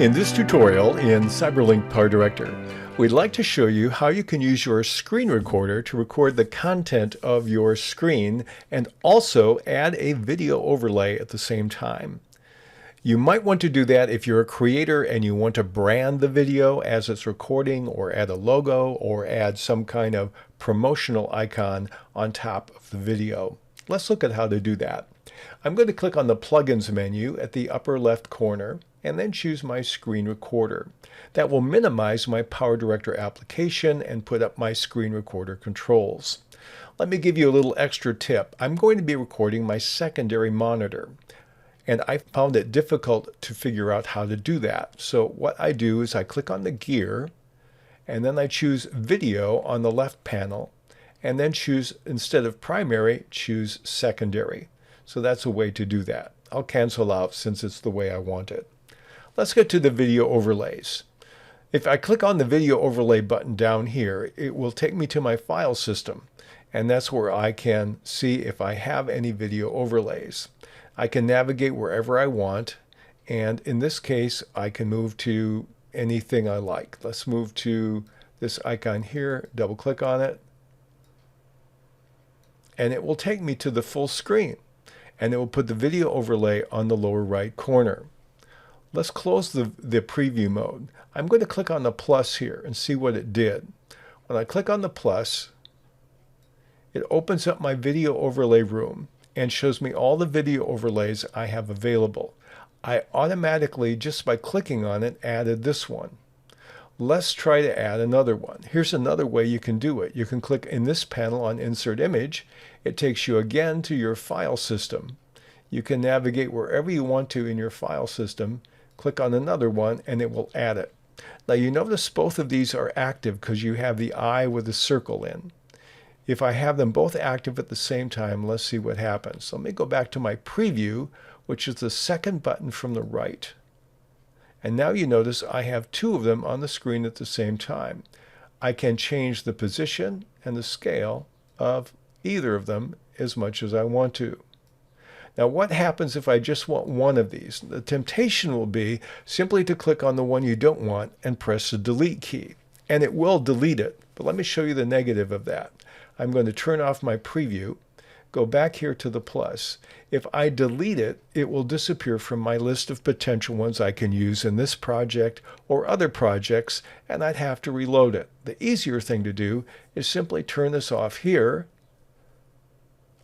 In this tutorial in Cyberlink PowerDirector, we'd like to show you how you can use your screen recorder to record the content of your screen and also add a video overlay at the same time. You might want to do that if you're a creator and you want to brand the video as it's recording, or add a logo, or add some kind of promotional icon on top of the video. Let's look at how to do that. I'm going to click on the Plugins menu at the upper left corner and then choose my screen recorder. That will minimize my PowerDirector application and put up my screen recorder controls. Let me give you a little extra tip. I'm going to be recording my secondary monitor, and I found it difficult to figure out how to do that. So what I do is I click on the gear, and then I choose Video on the left panel, and then choose, instead of primary, choose secondary. So that's a way to do that. I'll cancel out since it's the way I want it. Let's get to the video overlays. If I click on the video overlay button down here, it will take me to my file system, and that's where I can see if I have any video overlays. I can navigate wherever I want, and in this case I can move to anything I like. Let's move to this icon here, double click on it, and it will take me to the full screen, and it will put the video overlay on the lower right corner. Let's close the preview mode. I'm going to click on the plus here and see what it did. When I click on the plus, it opens up my video overlay room and shows me all the video overlays I have available. I automatically, just by clicking on it, added this one. Let's try to add another one. Here's another way you can do it. You can click in this panel on Insert Image. It takes you again to your file system. You can navigate wherever you want to in your file system, click on another one, and it will add it. Now you notice both of these are active because you have the eye with the circle in. If I have them both active at the same time, let's see what happens. So let me go back to my preview, which is the second button from the right. And now you notice I have two of them on the screen at the same time. I can change the position and the scale of either of them as much as I want to. Now what happens if I just want one of these? The temptation will be simply to click on the one you don't want and press the delete key, and it will delete it. But let me show you the negative of that. I'm going to turn off my preview, go back here to the plus. If I delete it, it will disappear from my list of potential ones I can use in this project or other projects, and I'd have to reload it. The easier thing to do is simply turn this off here.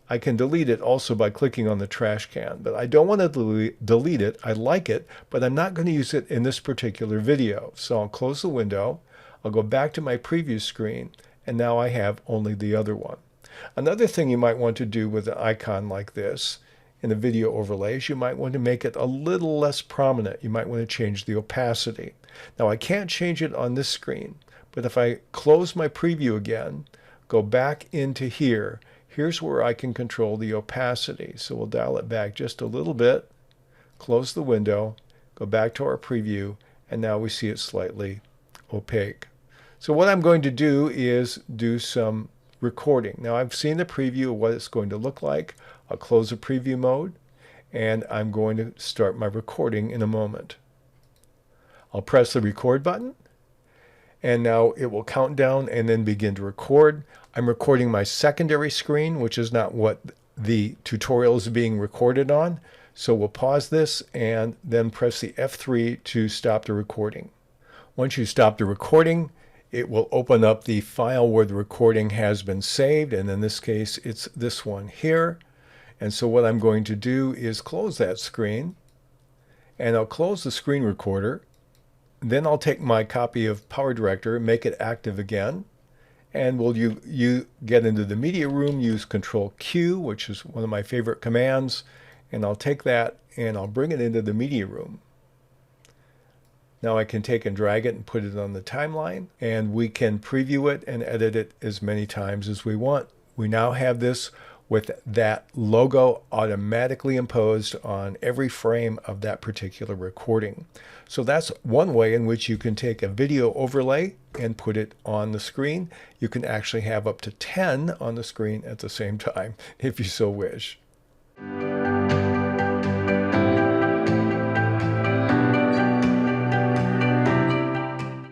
I can delete it also by clicking on the trash can, but I don't want to delete it. I like it, but I'm not going to use it in this particular video. So I'll close the window, I'll go back to my preview screen, and now I have only the other one. Another thing you might want to do with an icon like this in the video overlays, you might want to make it a little less prominent. You might want to change the opacity. Now I can't change it on this screen, but if I close my preview again, go back into here, here's where I can control the opacity. So we'll dial it back just a little bit, close the window, go back to our preview, and now we see it slightly opaque. So what I'm going to do is do some recording. Now I've seen the preview of what it's going to look like. I'll close the preview mode, and I'm going to start my recording in a moment. I'll press the record button, and now it will count down and then begin to record. I'm recording my secondary screen, which is not what the tutorial is being recorded on. So we'll pause this and then press the F3 to stop the recording. Once you stop the recording, it will open up the file where the recording has been saved, and in this case it's this one here. And so what I'm going to do is close that screen, and I'll close the screen recorder. Then I'll take my copy of PowerDirector, make it active again, and you get into the media room, use Control Q, which is one of my favorite commands, and I'll take that and I'll bring it into the media room. Now I can take and drag it and put it on the timeline, and we can preview it and edit it as many times as we want. We now have this with that logo automatically imposed on every frame of that particular recording. So that's one way in which you can take a video overlay and put it on the screen. You can actually have up to 10 on the screen at the same time if you so wish.